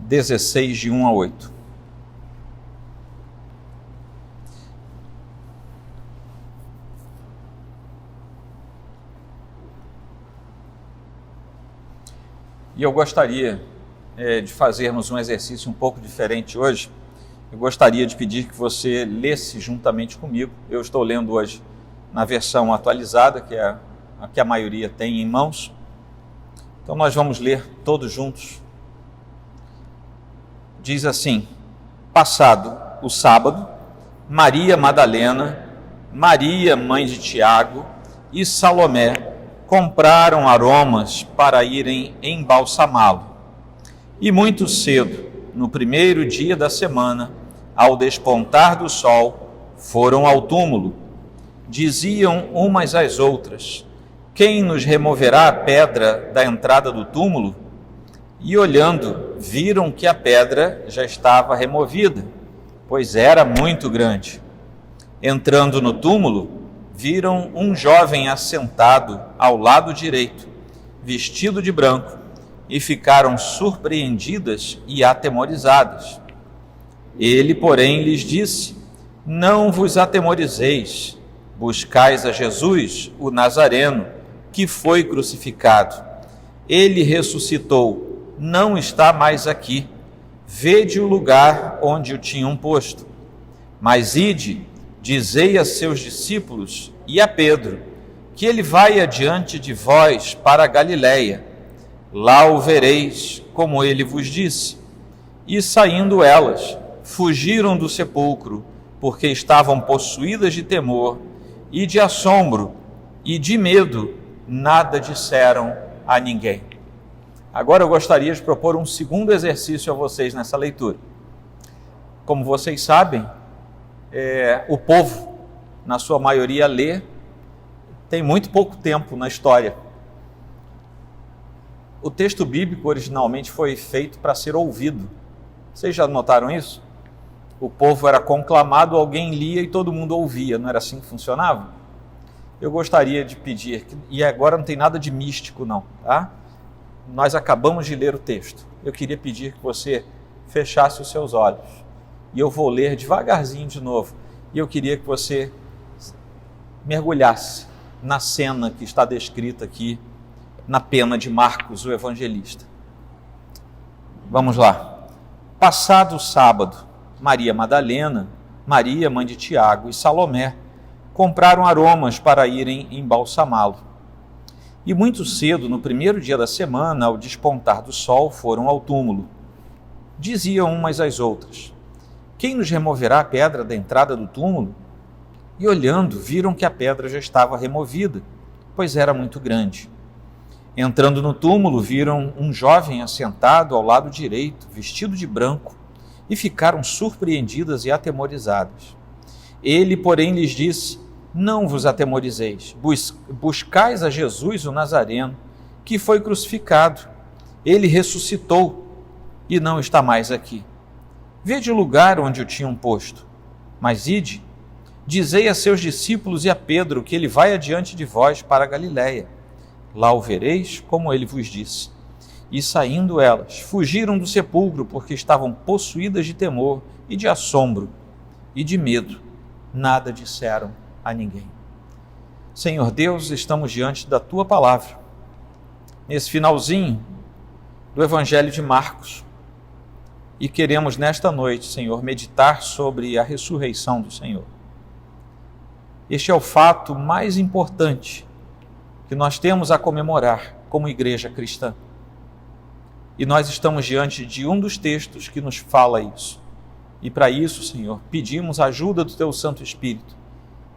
16, de 1 a 8. E eu gostaria de fazermos um exercício um pouco diferente hoje. Eu gostaria de pedir que você lesse juntamente comigo. Eu estou lendo hoje na versão atualizada, que é a que a maioria tem em mãos. Então nós vamos ler todos juntos. Diz assim: passado o sábado, Maria Madalena, Maria, mãe de Tiago, e Salomé compraram aromas para irem embalsamá-lo. E muito cedo, no primeiro dia da semana, ao despontar do sol, foram ao túmulo. Diziam umas às outras: quem nos removerá a pedra da entrada do túmulo? E olhando, viram que a pedra já estava removida, pois era muito grande. Entrando no túmulo, viram um jovem assentado ao lado direito, vestido de branco, e ficaram surpreendidas e atemorizadas. Ele, porém, lhes disse: não vos atemorizeis, buscais a Jesus, o Nazareno, que foi crucificado. Ele ressuscitou, não está mais aqui. Vede o lugar onde o tinham posto. Mas ide, dizei a seus discípulos e a Pedro, que ele vai adiante de vós para a Galiléia. Lá o vereis, como ele vos disse. E saindo elas, fugiram do sepulcro, porque estavam possuídas de temor e de assombro, e de medo nada disseram a ninguém. Agora eu gostaria de propor um segundo exercício a vocês nessa leitura. Como vocês sabem, o povo, na sua maioria, lê, tem muito pouco tempo na história. O texto bíblico originalmente foi feito para ser ouvido. Vocês já notaram isso? O povo era conclamado, alguém lia e todo mundo ouvia. Não era assim que funcionava? Eu gostaria de pedir, e agora não tem nada de místico não, tá? Nós acabamos de ler o texto. Eu queria pedir que você fechasse os seus olhos. E eu vou ler devagarzinho de novo. E eu queria que você mergulhasse na cena que está descrita aqui, na pena de Marcos, o evangelista. Vamos lá. Passado o sábado, Maria Madalena, Maria, mãe de Tiago, e Salomé compraram aromas para irem embalsamá-lo. E muito cedo, no primeiro dia da semana, ao despontar do sol, foram ao túmulo. Diziam umas às outras: quem nos removerá a pedra da entrada do túmulo? E olhando, viram que a pedra já estava removida, pois era muito grande. Entrando no túmulo, viram um jovem assentado ao lado direito, vestido de branco, e ficaram surpreendidas e atemorizadas. Ele, porém, lhes disse: não vos atemorizeis, buscais a Jesus, o Nazareno, que foi crucificado. Ele ressuscitou e não está mais aqui. Vede o lugar onde o tinham posto. Mas ide, dizei a seus discípulos e a Pedro que ele vai adiante de vós para a Galiléia. Lá o vereis, como ele vos disse. E saindo elas, fugiram do sepulcro, porque estavam possuídas de temor e de assombro e de medo. Nada disseram a ninguém. Senhor Deus, estamos diante da Tua palavra. Nesse finalzinho do Evangelho de Marcos. E queremos nesta noite, Senhor, meditar sobre a ressurreição do Senhor. Este é o fato mais importante que nós temos a comemorar como igreja cristã. E nós estamos diante de um dos textos que nos fala isso. E para isso, Senhor, pedimos a ajuda do Teu Santo Espírito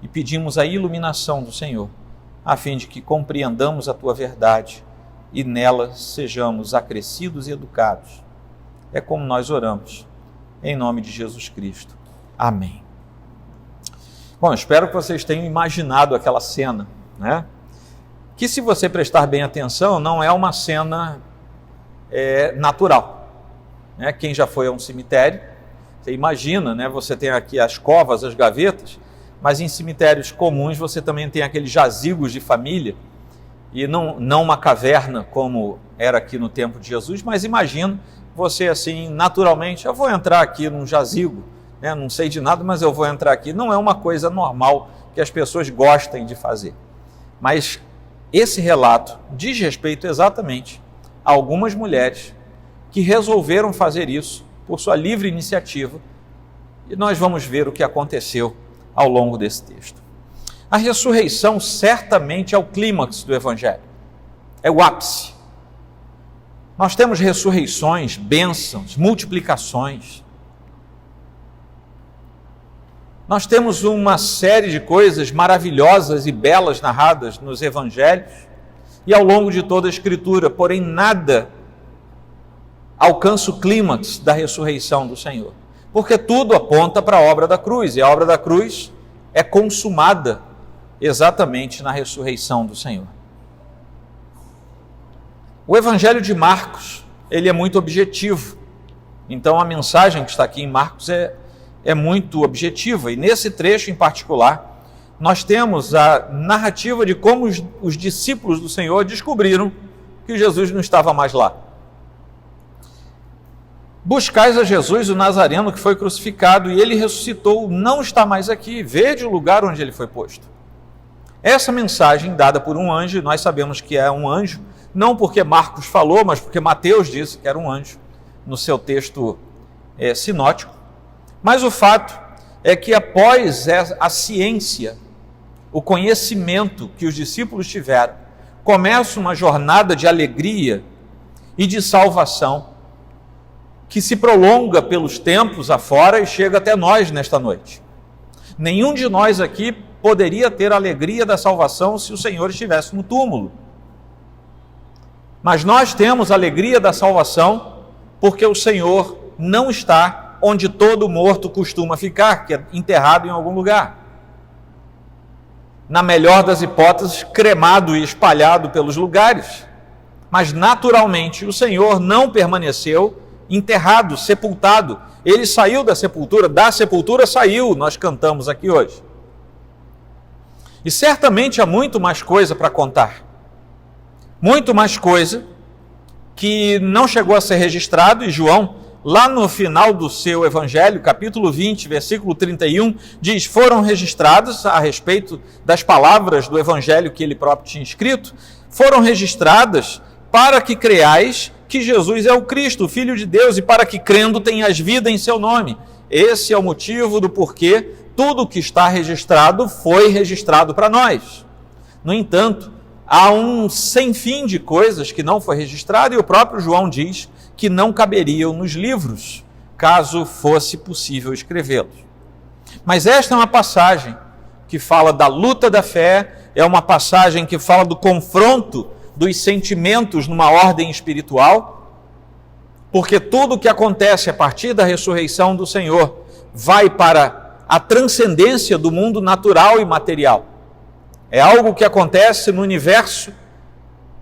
e pedimos a iluminação do Senhor, a fim de que compreendamos a Tua verdade e nela sejamos acrescidos e educados. É como nós oramos, em nome de Jesus Cristo. Amém. Bom, espero que vocês tenham imaginado aquela cena, né? Que, se você prestar bem atenção, não é uma cena natural. Né? Quem já foi a um cemitério, você imagina, né? Você tem aqui as covas, as gavetas, mas em cemitérios comuns você também tem aqueles jazigos de família, e não uma caverna como era aqui no tempo de Jesus, mas imagino você assim, naturalmente, eu vou entrar aqui num jazigo, né? Não sei de nada, mas eu vou entrar aqui. Não é uma coisa normal que as pessoas gostem de fazer. Mas esse relato diz respeito exatamente a algumas mulheres que resolveram fazer isso por sua livre iniciativa, e nós vamos ver o que aconteceu ao longo desse texto. A ressurreição certamente é o clímax do Evangelho, é o ápice. Nós temos ressurreições, bênçãos, multiplicações. Nós temos uma série de coisas maravilhosas e belas narradas nos Evangelhos e ao longo de toda a Escritura, porém nada alcança o clímax da ressurreição do Senhor, porque tudo aponta para a obra da cruz, e a obra da cruz é consumada exatamente na ressurreição do Senhor. O Evangelho de Marcos, ele é muito objetivo, então a mensagem que está aqui em Marcos é muito objetiva, e nesse trecho em particular, nós temos a narrativa de como os discípulos do Senhor descobriram que Jesus não estava mais lá. Buscais a Jesus, o Nazareno, que foi crucificado, e ele ressuscitou, não está mais aqui, vede o lugar onde ele foi posto. Essa mensagem dada por um anjo, nós sabemos que é um anjo, não porque Marcos falou, mas porque Mateus disse que era um anjo, no seu texto sinótico. Mas o fato é que após a ciência, o conhecimento que os discípulos tiveram, começa uma jornada de alegria e de salvação, que se prolonga pelos tempos afora e chega até nós nesta noite. Nenhum de nós aqui poderia ter a alegria da salvação se o Senhor estivesse no túmulo. Mas nós temos a alegria da salvação porque o Senhor não está onde todo morto costuma ficar, que é enterrado em algum lugar. Na melhor das hipóteses, cremado e espalhado pelos lugares. Mas naturalmente o Senhor não permaneceu enterrado, sepultado. Ele saiu da sepultura saiu, nós cantamos aqui hoje. E certamente há muito mais coisa para contar. Muito mais coisa que não chegou a ser registrado, e João, lá no final do seu Evangelho, capítulo 20, versículo 31, diz, foram registrados a respeito das palavras do Evangelho que ele próprio tinha escrito, foram registradas para que creais que Jesus é o Cristo, o Filho de Deus, e para que crendo tenhas vida em seu nome. Esse é o motivo do porquê tudo que está registrado foi registrado para nós. No entanto, há um sem fim de coisas que não foi registrado, e o próprio João diz que não caberiam nos livros, caso fosse possível escrevê-los. Mas esta é uma passagem que fala da luta da fé, é uma passagem que fala do confronto dos sentimentos numa ordem espiritual, porque tudo o que acontece a partir da ressurreição do Senhor vai para a transcendência do mundo natural e material. É algo que acontece no universo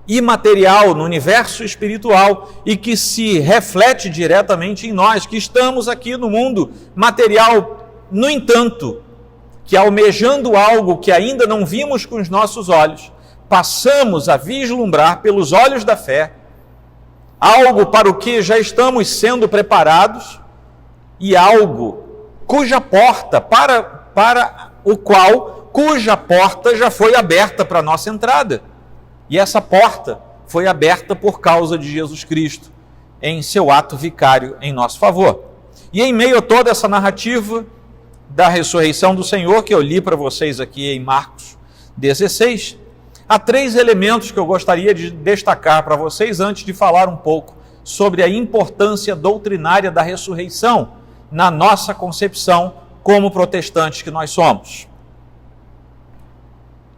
imaterial, no universo espiritual, e que se reflete diretamente em nós, que estamos aqui no mundo material. No entanto, que almejando algo que ainda não vimos com os nossos olhos, passamos a vislumbrar pelos olhos da fé, algo para o que já estamos sendo preparados, e algo cuja porta, cuja porta já foi aberta para a nossa entrada. E essa porta foi aberta por causa de Jesus Cristo, em seu ato vicário em nosso favor. E em meio a toda essa narrativa da ressurreição do Senhor, que eu li para vocês aqui em Marcos 16, há 3 elementos que eu gostaria de destacar para vocês antes de falar um pouco sobre a importância doutrinária da ressurreição na nossa concepção como protestantes que nós somos.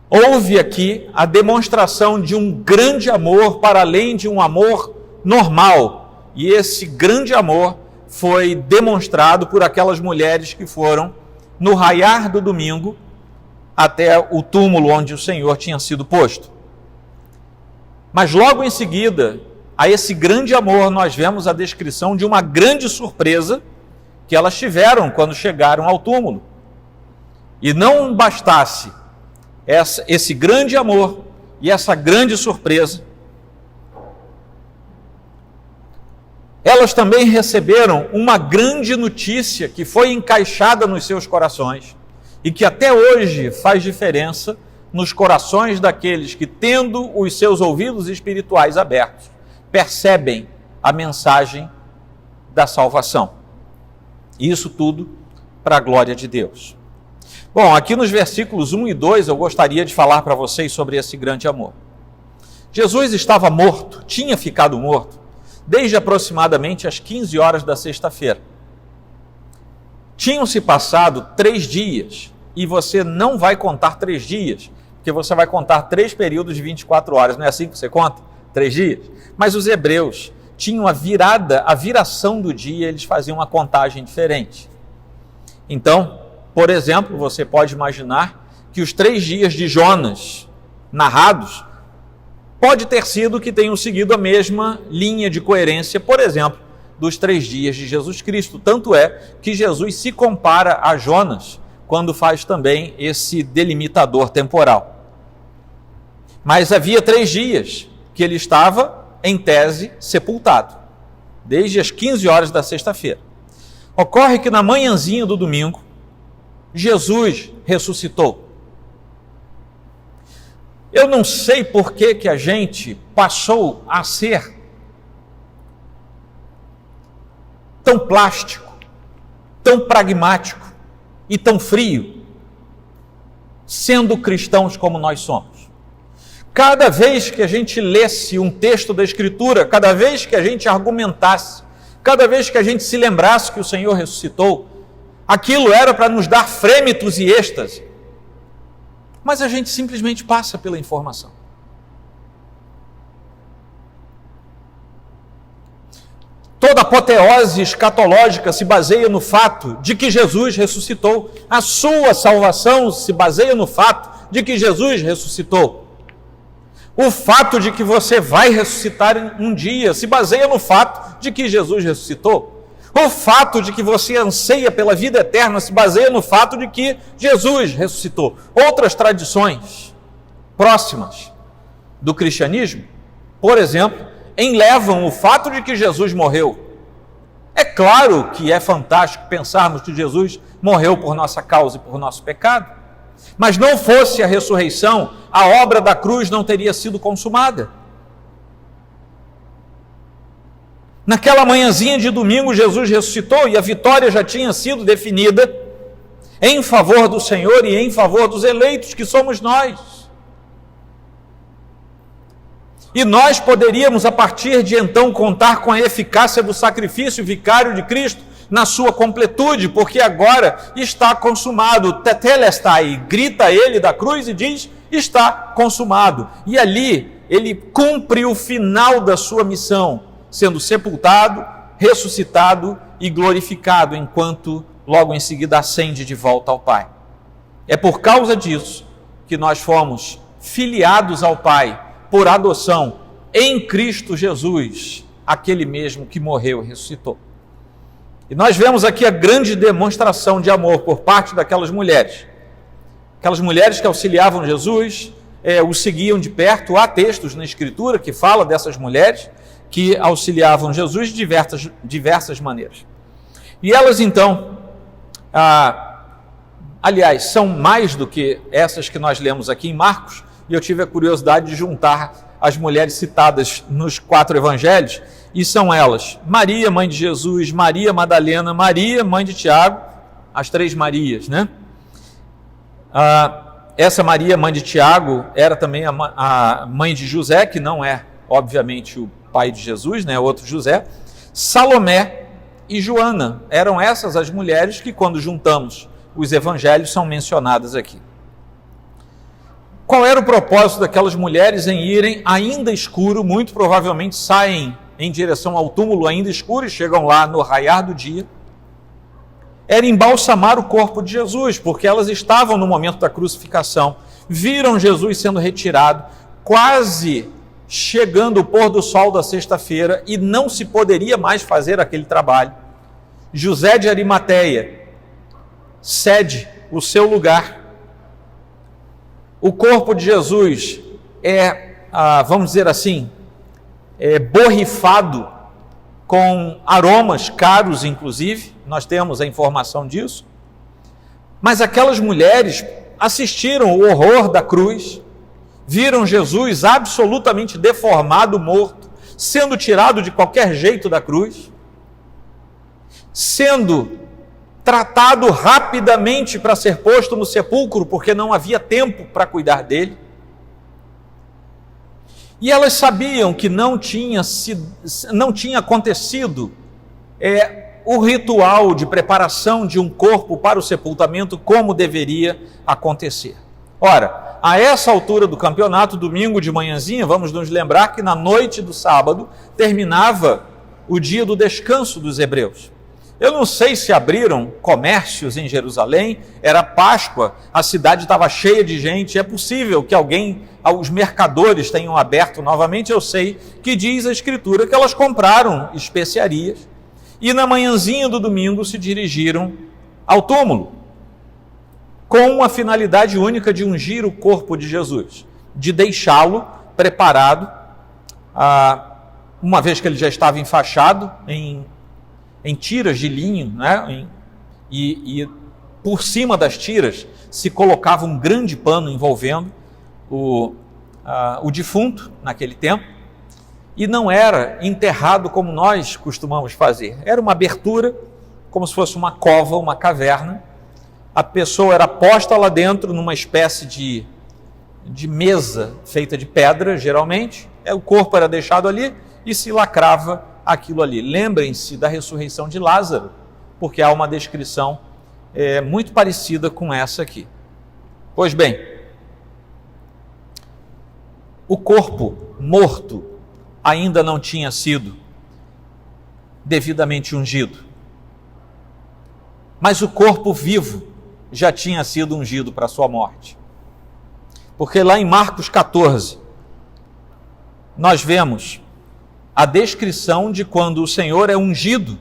Houve aqui a demonstração de um grande amor para além de um amor normal, e esse grande amor foi demonstrado por aquelas mulheres que foram no raiar do domingo até o túmulo onde o Senhor tinha sido posto. Mas logo em seguida, a esse grande amor, nós vemos a descrição de uma grande surpresa que elas tiveram quando chegaram ao túmulo. E não bastasse esse grande amor e essa grande surpresa, elas também receberam uma grande notícia que foi encaixada nos seus corações e que até hoje faz diferença nos corações daqueles que, tendo os seus ouvidos espirituais abertos, percebem a mensagem da salvação. E isso tudo para a glória de Deus. Bom, aqui nos versículos 1 e 2 eu gostaria de falar para vocês sobre esse grande amor. Jesus estava morto, tinha ficado morto, desde aproximadamente as 15 horas da sexta-feira. Tinham se passado 3 dias, e você não vai contar 3 dias, porque você vai contar 3 períodos de 24 horas, não é assim que você conta? 3 dias? Mas os hebreus tinham a viração do dia, eles faziam uma contagem diferente. Então, por exemplo, você pode imaginar que os 3 dias de Jonas narrados pode ter sido que tenham seguido a mesma linha de coerência, por exemplo, dos 3 dias de Jesus Cristo. Tanto é que Jesus se compara a Jonas quando faz também esse delimitador temporal. Mas havia 3 dias que ele estava, em tese, sepultado, desde as 15 horas da sexta-feira. Ocorre que na manhãzinha do domingo, Jesus ressuscitou. Eu não sei por que a gente passou a ser tão plástico, tão pragmático e tão frio, sendo cristãos como nós somos. Cada vez que a gente lesse um texto da Escritura, cada vez que a gente argumentasse, cada vez que a gente se lembrasse que o Senhor ressuscitou, aquilo era para nos dar frêmitos e êxtase. Mas a gente simplesmente passa pela informação. Toda apoteose escatológica se baseia no fato de que Jesus ressuscitou. A sua salvação se baseia no fato de que Jesus ressuscitou. O fato de que você vai ressuscitar um dia se baseia no fato de que Jesus ressuscitou. O fato de que você anseia pela vida eterna se baseia no fato de que Jesus ressuscitou. Outras tradições próximas do cristianismo, por exemplo, enlevam o fato de que Jesus morreu. É claro que é fantástico pensarmos que Jesus morreu por nossa causa e por nosso pecado, mas não fosse a ressurreição, a obra da cruz não teria sido consumada. Naquela manhãzinha de domingo, Jesus ressuscitou e a vitória já tinha sido definida em favor do Senhor e em favor dos eleitos, que somos nós. E nós poderíamos, a partir de então, contar com a eficácia do sacrifício vicário de Cristo na sua completude, porque agora está consumado. Tetelestai, grita ele da cruz e diz, está consumado. E ali ele cumpre o final da sua missão, sendo sepultado, ressuscitado e glorificado, enquanto logo em seguida ascende de volta ao Pai. É por causa disso que nós fomos filiados ao Pai por adoção em Cristo Jesus, aquele mesmo que morreu e ressuscitou. E nós vemos aqui a grande demonstração de amor por parte daquelas mulheres. Aquelas mulheres que auxiliavam Jesus, o seguiam de perto. Há textos na Escritura que falam dessas mulheres que auxiliavam Jesus de diversas maneiras. E elas então, aliás, são mais do que essas que nós lemos aqui em Marcos, e eu tive a curiosidade de juntar as mulheres citadas nos 4 evangelhos, e são elas: Maria, mãe de Jesus, Maria Madalena, Maria, mãe de Tiago, as 3 Marias, né? Essa Maria, mãe de Tiago, era também a mãe de José, que não é, obviamente, o pai de Jesus, né? Outro José. Salomé e Joana, eram essas as mulheres que, quando juntamos os evangelhos, são mencionadas aqui. Qual era o propósito daquelas mulheres em irem ainda escuro? Muito provavelmente saem em direção ao túmulo ainda escuro e chegam lá no raiar do dia. Era embalsamar o corpo de Jesus, porque elas estavam no momento da crucificação, viram Jesus sendo retirado, quase chegando o pôr do sol da sexta-feira, e não se poderia mais fazer aquele trabalho. José de Arimateia cede o seu lugar. O corpo de Jesus vamos dizer assim, borrifado com aromas caros, inclusive, nós temos a informação disso. Mas aquelas mulheres assistiram o horror da cruz, viram Jesus absolutamente deformado, morto, sendo tirado de qualquer jeito da cruz, sendo tratado rapidamente para ser posto no sepulcro, porque não havia tempo para cuidar dele. E elas sabiam que não tinha acontecido o ritual de preparação de um corpo para o sepultamento como deveria acontecer. Ora, a essa altura do campeonato, domingo de manhãzinha, vamos nos lembrar que na noite do sábado terminava o dia do descanso dos hebreus. Eu não sei se abriram comércios em Jerusalém, era Páscoa, a cidade estava cheia de gente, é possível que os mercadores tenham aberto novamente. Eu sei que diz a Escritura que elas compraram especiarias e na manhãzinha do domingo se dirigiram ao túmulo, com a finalidade única de ungir o corpo de Jesus, de deixá-lo preparado, uma vez que ele já estava enfaixado em tiras de linho, né? E por cima das tiras se colocava um grande pano envolvendo o defunto naquele tempo, e não era enterrado como nós costumamos fazer, era uma abertura, como se fosse uma cova, uma caverna. A pessoa era posta lá dentro numa espécie de mesa feita de pedra, geralmente, o corpo era deixado ali e se lacrava aquilo ali. Lembrem-se da ressurreição de Lázaro, porque há uma descrição muito parecida com essa aqui. Pois bem, o corpo morto ainda não tinha sido devidamente ungido, mas o corpo vivo já tinha sido ungido para a sua morte. Porque lá em Marcos 14, nós vemos a descrição de quando o Senhor é ungido,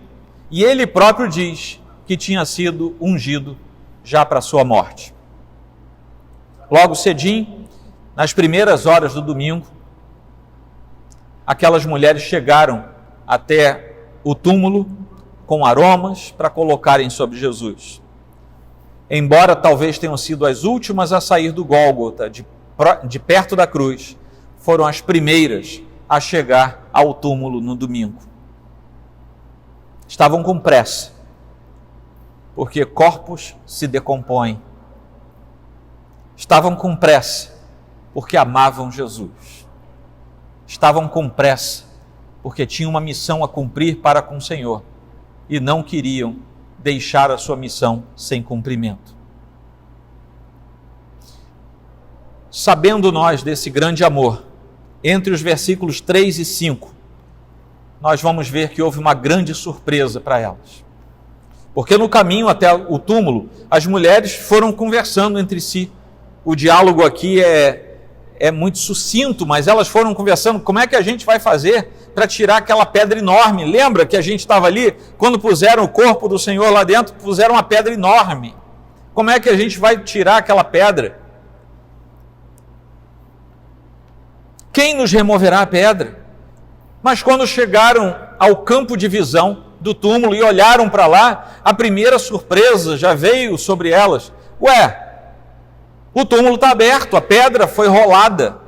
e ele próprio diz que tinha sido ungido já para a sua morte. Logo cedinho, nas primeiras horas do domingo, aquelas mulheres chegaram até o túmulo com aromas para colocarem sobre Jesus. Embora talvez tenham sido as últimas a sair do Gólgota, de perto da cruz, foram as primeiras a chegar ao túmulo no domingo. Estavam com pressa, porque corpos se decompõem. Estavam com pressa, porque amavam Jesus. Estavam com pressa, porque tinham uma missão a cumprir para com o Senhor, e não queriam deixar a sua missão sem cumprimento. Sabendo nós desse grande amor, entre os versículos 3 e 5, nós vamos ver que houve uma grande surpresa para elas. Porque no caminho até o túmulo, as mulheres foram conversando entre si. O diálogo aqui é muito sucinto, mas elas foram conversando, como é que a gente vai fazer para tirar aquela pedra enorme? Lembra que a gente estava ali, quando puseram o corpo do Senhor lá dentro, puseram uma pedra enorme. Como é que a gente vai tirar aquela pedra? Quem nos removerá a pedra? Mas quando chegaram ao campo de visão do túmulo e olharam para lá, a primeira surpresa já veio sobre elas. O túmulo está aberto, a pedra foi rolada.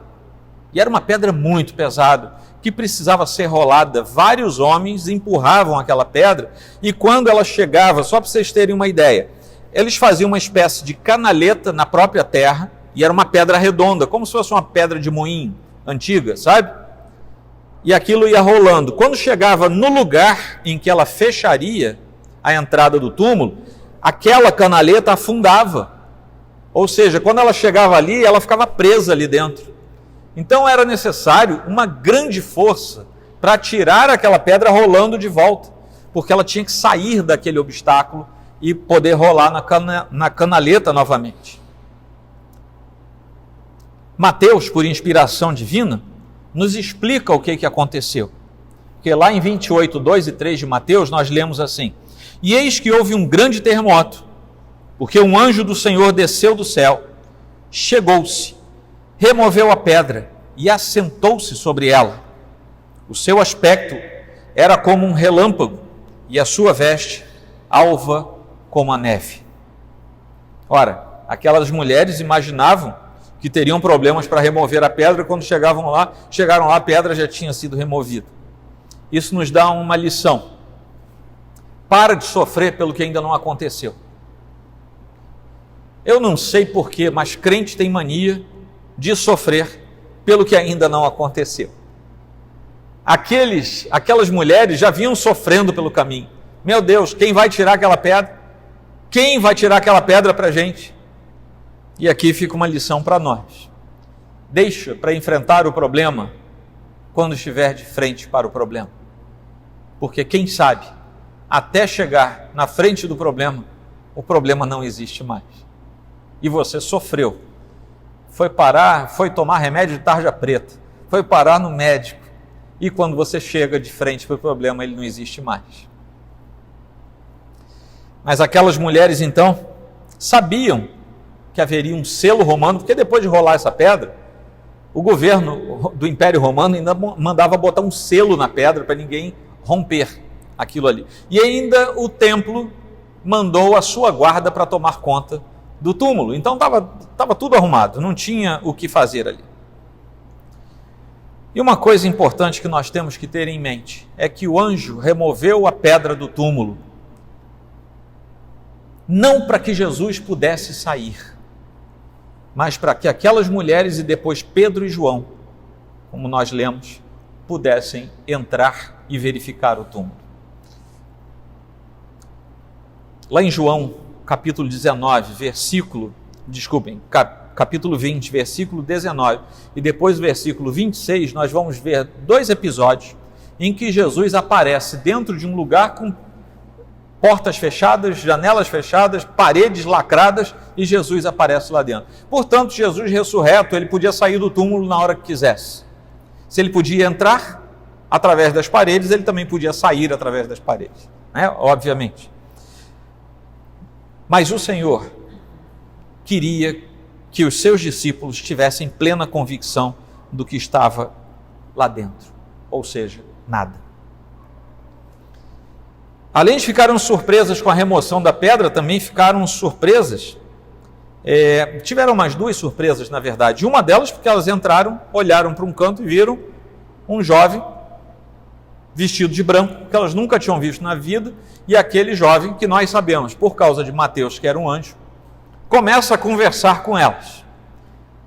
E era uma pedra muito pesada, que precisava ser rolada. Vários homens empurravam aquela pedra, e quando ela chegava, só para vocês terem uma ideia, eles faziam uma espécie de canaleta na própria terra, e era uma pedra redonda, como se fosse uma pedra de moinho antiga, sabe? E aquilo ia rolando. Quando chegava no lugar em que ela fecharia a entrada do túmulo, aquela canaleta afundava. Ou seja, quando ela chegava ali, ela ficava presa ali dentro. Então era necessário uma grande força para tirar aquela pedra rolando de volta, porque ela tinha que sair daquele obstáculo e poder rolar na canaleta novamente. Mateus, por inspiração divina, nos explica o que aconteceu. Porque lá em 28, 2 e 3 de Mateus, nós lemos assim: E eis que houve um grande terremoto, porque um anjo do Senhor desceu do céu, chegou-se, removeu a pedra e assentou-se sobre ela. O seu aspecto era como um relâmpago, e a sua veste alva como a neve. Ora, aquelas mulheres imaginavam que teriam problemas para remover a pedra, quando chegaram lá, a pedra já tinha sido removida. Isso nos dá uma lição. Para de sofrer pelo que ainda não aconteceu. Eu não sei porquê, mas crente tem mania de sofrer pelo que ainda não aconteceu. Aquelas mulheres já vinham sofrendo pelo caminho. Meu Deus, quem vai tirar aquela pedra? Quem vai tirar aquela pedra para a gente? E aqui fica uma lição para nós. Deixa para enfrentar o problema quando estiver de frente para o problema. Porque quem sabe, até chegar na frente do problema, o problema não existe mais. E você sofreu. Foi tomar remédio de tarja preta. Foi parar no médico. E quando você chega de frente para o problema, ele não existe mais. Mas aquelas mulheres, então, sabiam que haveria um selo romano, porque depois de rolar essa pedra, o governo do Império Romano ainda mandava botar um selo na pedra para ninguém romper aquilo ali. E ainda o templo mandou a sua guarda para tomar conta do túmulo. Então estava tudo arrumado, não tinha o que fazer ali. E uma coisa importante que nós temos que ter em mente é que o anjo removeu a pedra do túmulo, não para que Jesus pudesse sair, mas para que aquelas mulheres e depois Pedro e João, como nós lemos, pudessem entrar e verificar o túmulo. Lá em João, capítulo 20, versículo 19, e depois versículo 26, nós vamos ver 2 episódios em que Jesus aparece dentro de um lugar com portas fechadas, janelas fechadas, paredes lacradas, e Jesus aparece lá dentro. Portanto, Jesus ressurreto, ele podia sair do túmulo na hora que quisesse. Se ele podia entrar através das paredes, ele também podia sair através das paredes, né? Obviamente. Mas o Senhor queria que os seus discípulos tivessem plena convicção do que estava lá dentro, ou seja, nada. Além de ficarem surpresas com a remoção da pedra, também ficaram surpresas, tiveram mais 2 surpresas na verdade. Uma delas porque elas entraram, olharam para um canto e viram um jovem vestido de branco, que elas nunca tinham visto na vida, e aquele jovem que nós sabemos, por causa de Mateus, que era um anjo, começa a conversar com elas.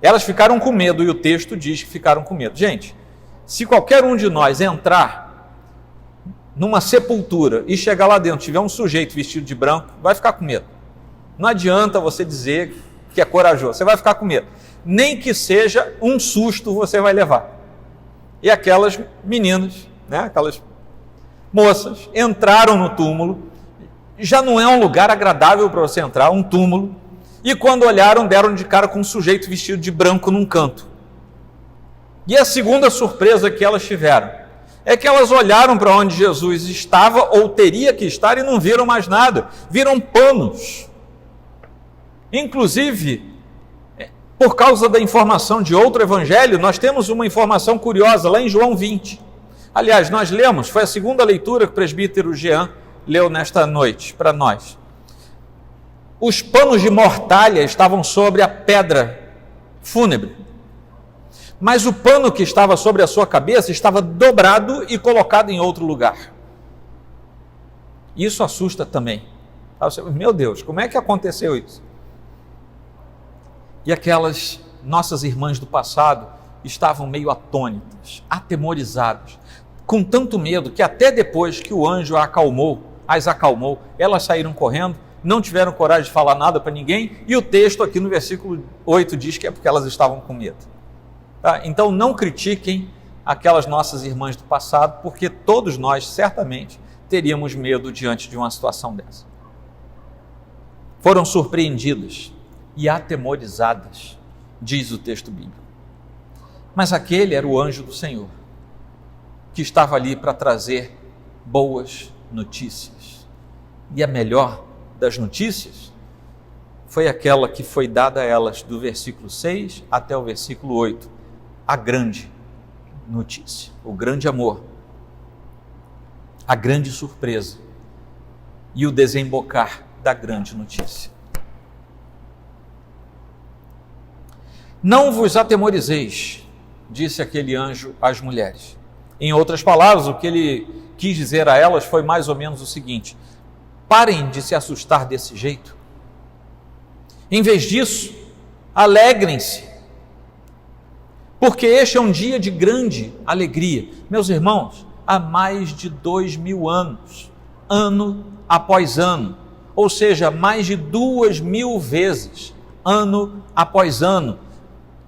Elas ficaram com medo, e o texto diz que ficaram com medo. Gente, se qualquer um de nós entrar numa sepultura e chegar lá dentro, tiver um sujeito vestido de branco, vai ficar com medo. Não adianta você dizer que é corajoso, você vai ficar com medo. Nem que seja um susto você vai levar. E aquelas meninas, né, aquelas moças, entraram no túmulo. Já não é um lugar agradável para você entrar, um túmulo. E quando olharam, deram de cara com um sujeito vestido de branco num canto. E a segunda surpresa que elas tiveram é que elas olharam para onde Jesus estava ou teria que estar e não viram mais nada. Viram panos. Inclusive, por causa da informação de outro evangelho, nós temos uma informação curiosa lá em João 20. Aliás, nós lemos, foi a segunda leitura que o presbítero Jean leu nesta noite para nós. Os panos de mortalha estavam sobre a pedra fúnebre. Mas o pano que estava sobre a sua cabeça estava dobrado e colocado em outro lugar. Isso assusta também. Meu Deus, como é que aconteceu isso? E aquelas nossas irmãs do passado estavam meio atônitas, atemorizadas, com tanto medo que até depois que o anjo as acalmou, elas saíram correndo, não tiveram coragem de falar nada para ninguém, e o texto aqui no versículo 8 diz que é porque elas estavam com medo. Tá? Então não critiquem aquelas nossas irmãs do passado, porque todos nós certamente teríamos medo diante de uma situação dessa. Foram surpreendidas e atemorizadas, diz o texto bíblico. Mas aquele era o anjo do Senhor, que estava ali para trazer boas notícias. E a melhor das notícias foi aquela que foi dada a elas do versículo 6 até o versículo 8. A grande notícia, o grande amor. a grande surpresa e o desembocar da grande notícia. Não vos atemorizeis, disse aquele anjo às mulheres. Em outras palavras, o que ele quis dizer a elas foi mais ou menos o seguinte: parem de se assustar desse jeito. Em vez disso, alegrem-se, porque este é um dia de grande alegria. Meus irmãos, há mais de 2000 anos, ano após ano, ou seja, mais de 2000 vezes, ano após ano,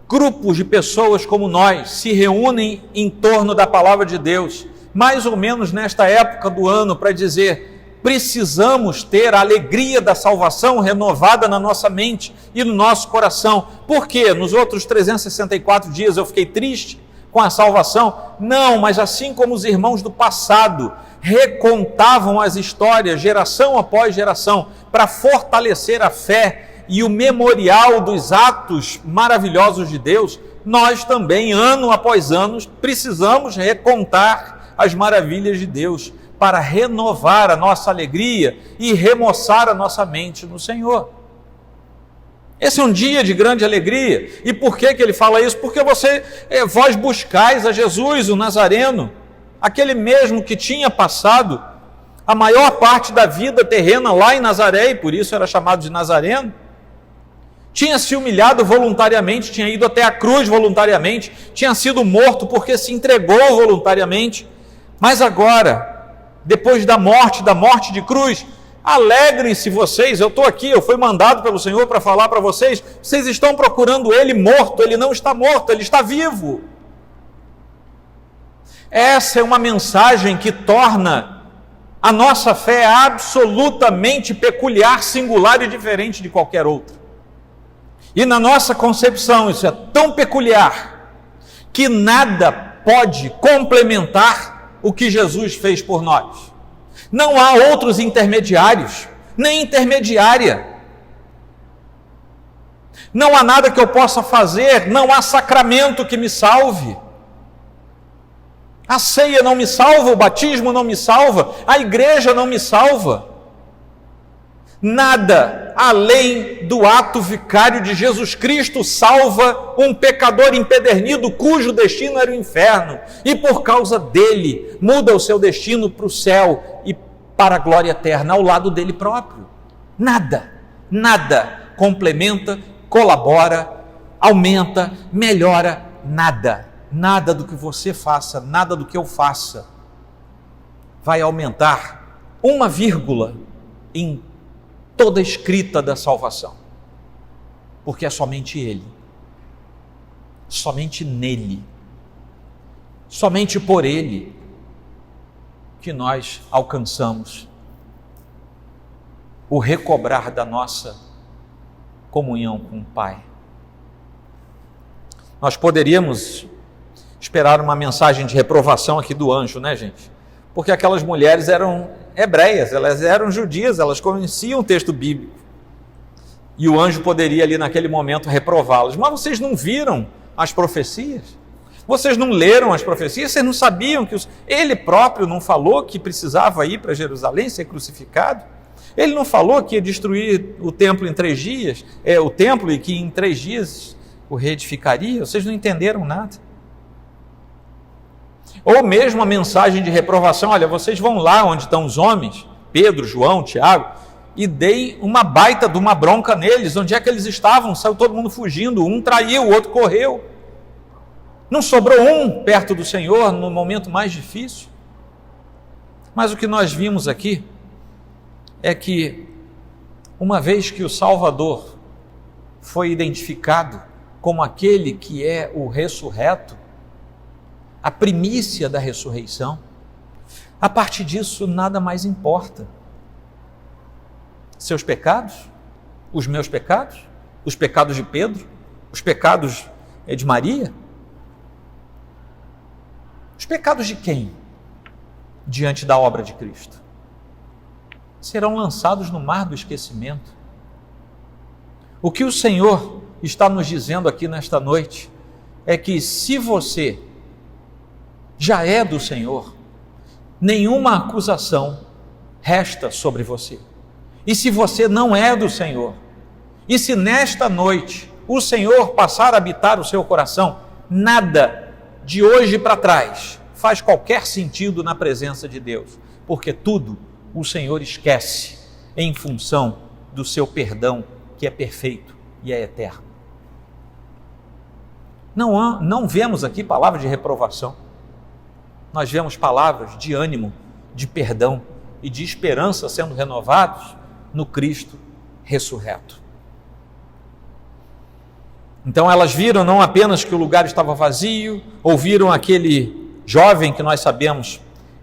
grupos de pessoas como nós se reúnem em torno da palavra de Deus, mais ou menos nesta época do ano, para dizer: precisamos ter a alegria da salvação renovada na nossa mente e no nosso coração. Por quê? Nos outros 364 dias eu fiquei triste com a salvação? Não, mas assim como os irmãos do passado recontavam as histórias, geração após geração, para fortalecer a fé e o memorial dos atos maravilhosos de Deus, nós também, ano após ano, precisamos recontar as maravilhas de Deus para renovar a nossa alegria e remoçar a nossa mente no Senhor. Esse é um dia de grande alegria. E por que ele fala isso? Porque vós buscais a Jesus, o Nazareno, aquele mesmo que tinha passado a maior parte da vida terrena lá em Nazaré, e por isso era chamado de Nazareno. Tinha se humilhado voluntariamente, tinha ido até a cruz voluntariamente, tinha sido morto porque se entregou voluntariamente. Mas agora, depois da morte de cruz, alegrem-se vocês, eu estou aqui, eu fui mandado pelo Senhor para falar para vocês, vocês estão procurando Ele morto, Ele não está morto, Ele está vivo. Essa é uma mensagem que torna a nossa fé absolutamente peculiar, singular e diferente de qualquer outra. E na nossa concepção isso é tão peculiar que nada pode complementar o que Jesus fez por nós. Não há outros intermediários, nem intermediária. Não há nada que eu possa fazer, não há sacramento que me salve. A ceia não me salva, o batismo não me salva, a igreja não me salva. Nada além do ato vicário de Jesus Cristo salva um pecador empedernido cujo destino era o inferno, e por causa dele muda o seu destino para o céu e para a glória eterna ao lado dele próprio. Nada complementa, colabora, aumenta, melhora, nada do que você faça, nada do que eu faça vai aumentar uma vírgula em toda a escrita da salvação, porque é somente Ele, somente nele, somente por Ele que nós alcançamos o recobrar da nossa comunhão com o Pai. Nós poderíamos esperar uma mensagem de reprovação aqui do anjo, né, gente? Porque aquelas mulheres eram hebreias, elas eram judias, elas conheciam o texto bíblico. E o anjo poderia ali naquele momento reprová-las. Mas vocês não viram as profecias? Vocês não leram as profecias? Vocês não sabiam que ele próprio não falou que precisava ir para Jerusalém ser crucificado? Ele não falou que ia destruir o templo em 3 dias, o templo, e que em 3 dias o reedificaria? Vocês não entenderam nada. Ou mesmo a mensagem de reprovação: olha, vocês vão lá onde estão os homens, Pedro, João, Tiago, e dei uma baita de uma bronca neles. Onde é que eles estavam? Saiu todo mundo fugindo, um traiu, o outro correu. Não sobrou um perto do Senhor no momento mais difícil. Mas o que nós vimos aqui é que, uma vez que o Salvador foi identificado como aquele que é o ressurreto, a primícia da ressurreição, a partir disso nada mais importa. Seus pecados, os meus pecados, os pecados de Pedro, os pecados de Maria, os pecados de quem? Diante da obra de Cristo, serão lançados no mar do esquecimento. O que o Senhor está nos dizendo aqui nesta noite é que, se você já é do Senhor, nenhuma acusação resta sobre você. E se você não é do Senhor, e se nesta noite o Senhor passar a habitar o seu coração, nada de hoje para trás faz qualquer sentido na presença de Deus, porque tudo o Senhor esquece em função do seu perdão, que é perfeito e é eterno. Não vemos aqui palavras de reprovação, nós vemos palavras de ânimo, de perdão e de esperança sendo renovados no Cristo ressurreto. Então elas viram não apenas que o lugar estava vazio, ouviram aquele jovem que nós sabemos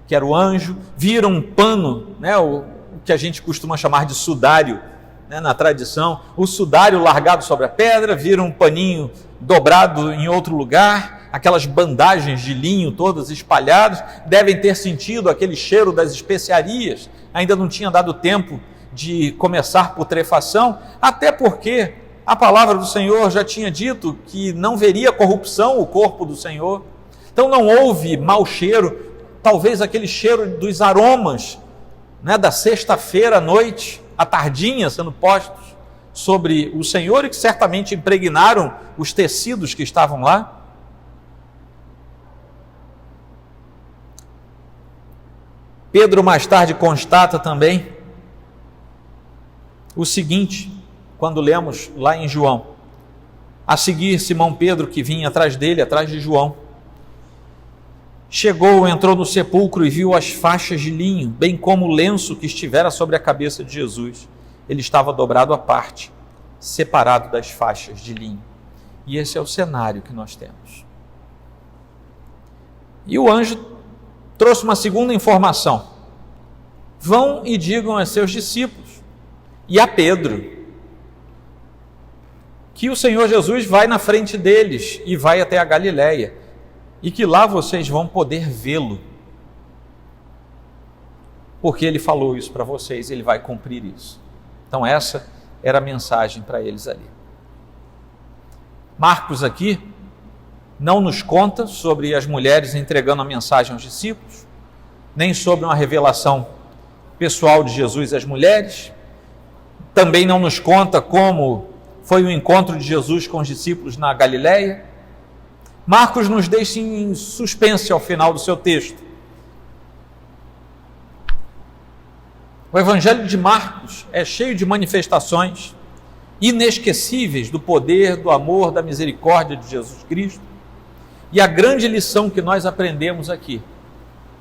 que era o anjo, viram um pano, né, o que a gente costuma chamar de sudário, né, na tradição, o sudário largado sobre a pedra, viram um paninho dobrado em outro lugar, aquelas bandagens de linho todas espalhadas, devem ter sentido aquele cheiro das especiarias, ainda não tinha dado tempo de começar putrefação, até porque a palavra do Senhor já tinha dito que não veria corrupção o corpo do Senhor, então não houve mau cheiro, talvez aquele cheiro dos aromas, né, da sexta-feira à noite, à tardinha, sendo postos sobre o Senhor e que certamente impregnaram os tecidos que estavam lá. Pedro mais tarde constata também o seguinte, quando lemos lá em João. A seguir, Simão Pedro, que vinha atrás dele, atrás de João, chegou, entrou no sepulcro e viu as faixas de linho, bem como o lenço que estivera sobre a cabeça de Jesus. Ele estava dobrado à parte, separado das faixas de linho. E esse é o cenário que nós temos. E o anjo trouxe uma segunda informação. Vão e digam a seus discípulos e a Pedro que o Senhor Jesus vai na frente deles e vai até a Galileia e que lá vocês vão poder vê-lo. Porque ele falou isso para vocês, ele vai cumprir isso. Então essa era a mensagem para eles ali. Marcos aqui não nos conta sobre as mulheres entregando a mensagem aos discípulos, nem sobre uma revelação pessoal de Jesus às mulheres, também não nos conta como foi o encontro de Jesus com os discípulos na Galileia. Marcos nos deixa em suspense ao final do seu texto. O Evangelho de Marcos é cheio de manifestações inesquecíveis do poder, do amor, da misericórdia de Jesus Cristo. E a grande lição que nós aprendemos aqui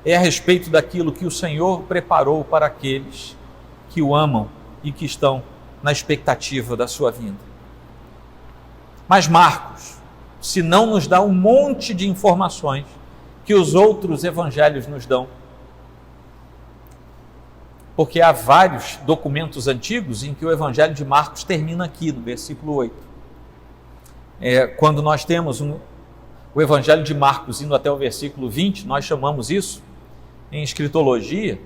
é a respeito daquilo que o Senhor preparou para aqueles que o amam e que estão na expectativa da sua vinda. Mas Marcos, se não nos dá um monte de informações que os outros evangelhos nos dão, porque há vários documentos antigos em que o Evangelho de Marcos termina aqui, no versículo 8. Quando nós temos o Evangelho de Marcos indo até o versículo 20, nós chamamos isso, em escritologia,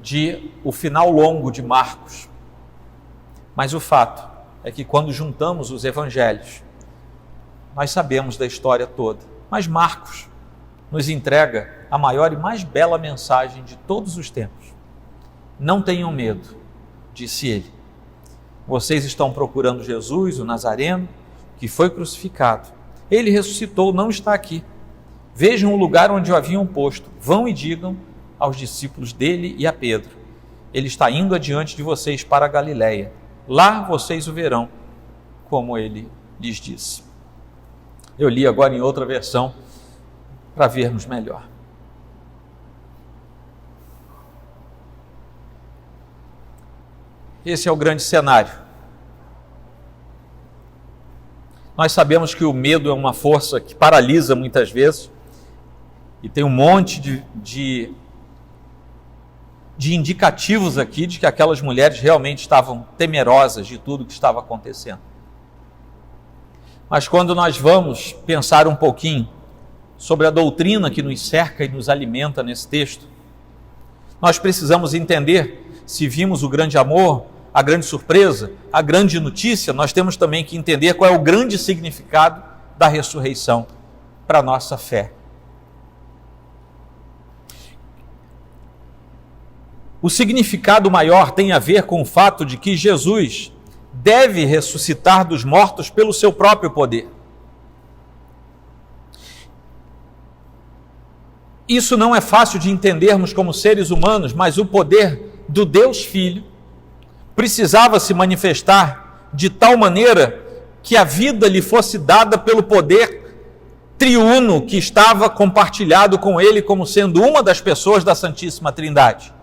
de o final longo de Marcos. Mas o fato é que quando juntamos os Evangelhos, nós sabemos da história toda. Mas Marcos nos entrega a maior e mais bela mensagem de todos os tempos. Não tenham medo, disse ele. Vocês estão procurando Jesus, o Nazareno, que foi crucificado. Ele ressuscitou, não está aqui. Vejam o lugar onde o haviam posto. Vão e digam aos discípulos dele e a Pedro. Ele está indo adiante de vocês para a Galileia. Lá vocês o verão, como ele lhes disse. Eu li agora em outra versão para vermos melhor. Esse é o grande cenário. Nós sabemos que o medo é uma força que paralisa muitas vezes e tem um monte de indicativos aqui de que aquelas mulheres realmente estavam temerosas de tudo que estava acontecendo. Mas quando nós vamos pensar um pouquinho sobre a doutrina que nos cerca e nos alimenta nesse texto, nós precisamos entender, se vimos o grande amor, a grande surpresa, a grande notícia, nós temos também que entender qual é o grande significado da ressurreição para a nossa fé. O significado maior tem a ver com o fato de que Jesus deve ressuscitar dos mortos pelo seu próprio poder. Isso não é fácil de entendermos como seres humanos, mas o poder do Deus Filho precisava se manifestar de tal maneira que a vida lhe fosse dada pelo poder triuno que estava compartilhado com ele como sendo uma das pessoas da Santíssima Trindade.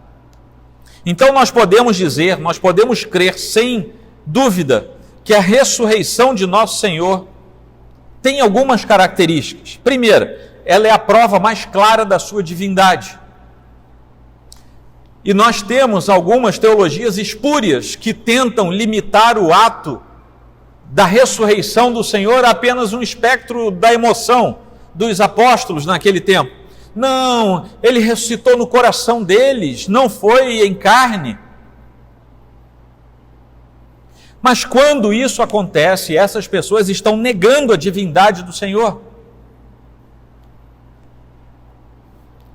Então nós podemos dizer, nós podemos crer sem dúvida que a ressurreição de nosso Senhor tem algumas características. Primeira, ela é a prova mais clara da sua divindade. E nós temos algumas teologias espúrias que tentam limitar o ato da ressurreição do Senhor a apenas um espectro da emoção dos apóstolos naquele tempo. Não, ele ressuscitou no coração deles, não foi em carne. Mas quando isso acontece, essas pessoas estão negando a divindade do Senhor.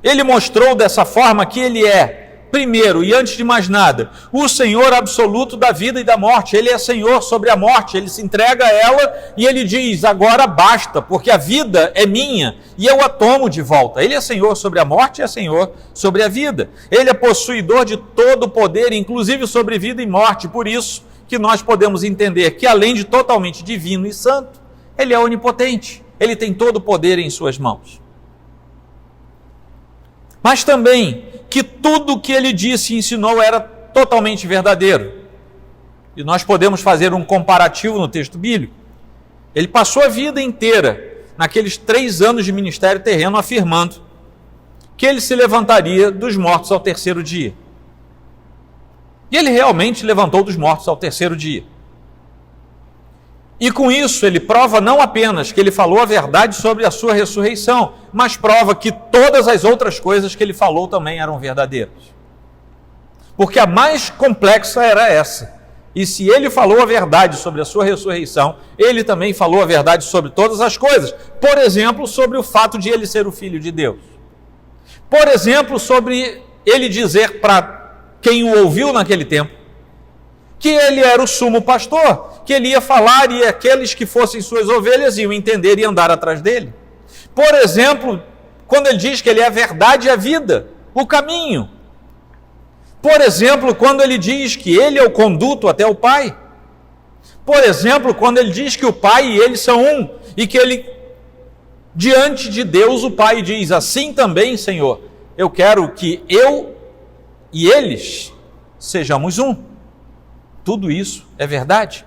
Ele mostrou dessa forma que ele é, primeiro e antes de mais nada, o Senhor absoluto da vida e da morte. Ele é Senhor sobre a morte, ele se entrega a ela e ele diz, agora basta, porque a vida é minha e eu a tomo de volta. Ele é Senhor sobre a morte e é Senhor sobre a vida. Ele é possuidor de todo o poder, inclusive sobre vida e morte. Por isso que nós podemos entender que, além de totalmente divino e santo, ele é onipotente. Ele tem todo o poder em suas mãos. Mas também que tudo o que ele disse e ensinou era totalmente verdadeiro. E nós podemos fazer um comparativo no texto bíblico. Ele passou a vida inteira, naqueles 3 anos de ministério terreno, afirmando que ele se levantaria dos mortos ao terceiro dia. E ele realmente levantou dos mortos ao terceiro dia. E com isso ele prova não apenas que ele falou a verdade sobre a sua ressurreição, mas prova que todas as outras coisas que ele falou também eram verdadeiras. Porque a mais complexa era essa. E se ele falou a verdade sobre a sua ressurreição, ele também falou a verdade sobre todas as coisas. Por exemplo, sobre o fato de ele ser o Filho de Deus. Por exemplo, sobre ele dizer para quem o ouviu naquele tempo, que ele era o sumo pastor, que ele ia falar e aqueles que fossem suas ovelhas iam entender e andar atrás dele. Por exemplo, quando ele diz que ele é a verdade e a vida, o caminho. Por exemplo, quando ele diz que ele é o conduto até o Pai. Por exemplo, quando ele diz que o Pai e ele são um, e que ele, diante de Deus, o Pai diz, assim também, Senhor, eu quero que eu e eles sejamos um. Tudo isso é verdade.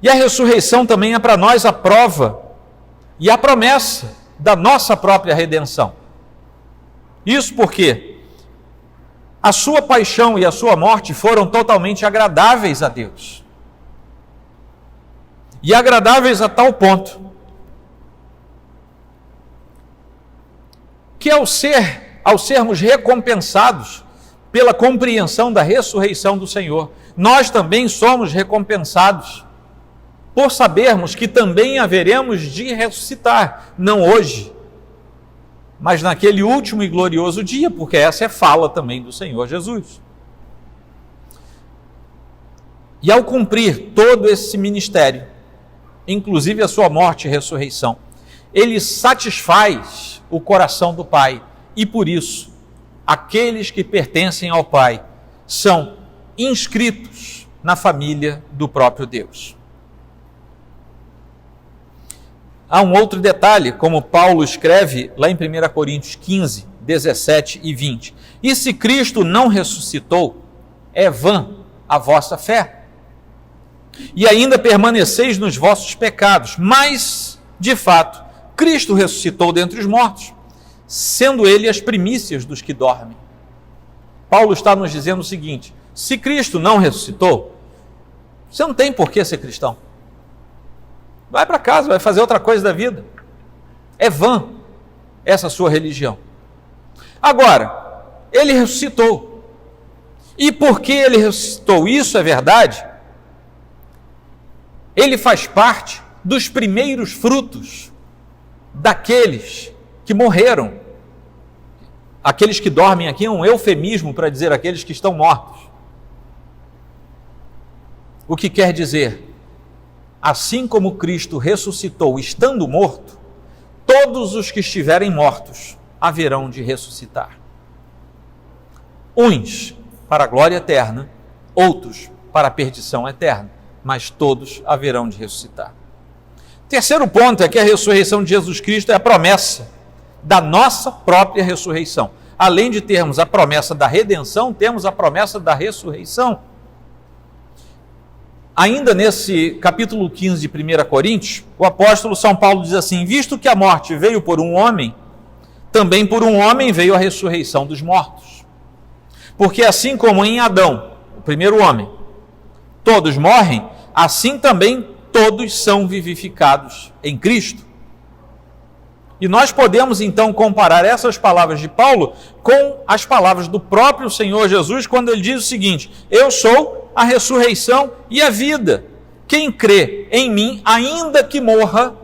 E a ressurreição também é para nós a prova e a promessa da nossa própria redenção. Isso porque a sua paixão e a sua morte foram totalmente agradáveis a Deus. E agradáveis a tal ponto que ao sermos recompensados pela compreensão da ressurreição do Senhor, nós também somos recompensados por sabermos que também haveremos de ressuscitar, não hoje, mas naquele último e glorioso dia, porque essa é fala também do Senhor Jesus. E ao cumprir todo esse ministério, inclusive a sua morte e ressurreição, ele satisfaz o coração do Pai, e por isso, aqueles que pertencem ao Pai são inscritos na família do próprio Deus. Há um outro detalhe, como Paulo escreve lá em 1 Coríntios 15, 17 e 20. E se Cristo não ressuscitou, é vã a vossa fé. E ainda permaneceis nos vossos pecados. Mas, de fato, Cristo ressuscitou dentre os mortos, sendo ele as primícias dos que dormem. Paulo está nos dizendo o seguinte: se Cristo não ressuscitou, você não tem por que ser cristão. Vai para casa, vai fazer outra coisa da vida. É vã essa sua religião. Agora, ele ressuscitou. E porque ele ressuscitou, isso é verdade, ele faz parte dos primeiros frutos daqueles que morreram. aqueles que dormem aqui é um eufemismo para dizer aqueles que estão mortos. O que quer dizer, assim como Cristo ressuscitou estando morto, todos os que estiverem mortos haverão de ressuscitar. Uns para a glória eterna, outros para a perdição eterna, mas todos haverão de ressuscitar. Terceiro ponto é que a ressurreição de Jesus Cristo é a promessa da nossa própria ressurreição. Além de termos a promessa da redenção, temos a promessa da ressurreição. Ainda nesse capítulo 15 de 1 Coríntios, o apóstolo São Paulo diz assim: visto que a morte veio por um homem, também por um homem veio a ressurreição dos mortos. Porque assim como em Adão, o primeiro homem, todos morrem, assim também todos são vivificados em Cristo. E nós podemos então comparar essas palavras de Paulo com as palavras do próprio Senhor Jesus, quando ele diz o seguinte: eu sou a ressurreição e a vida. Quem crê em mim, ainda que morra,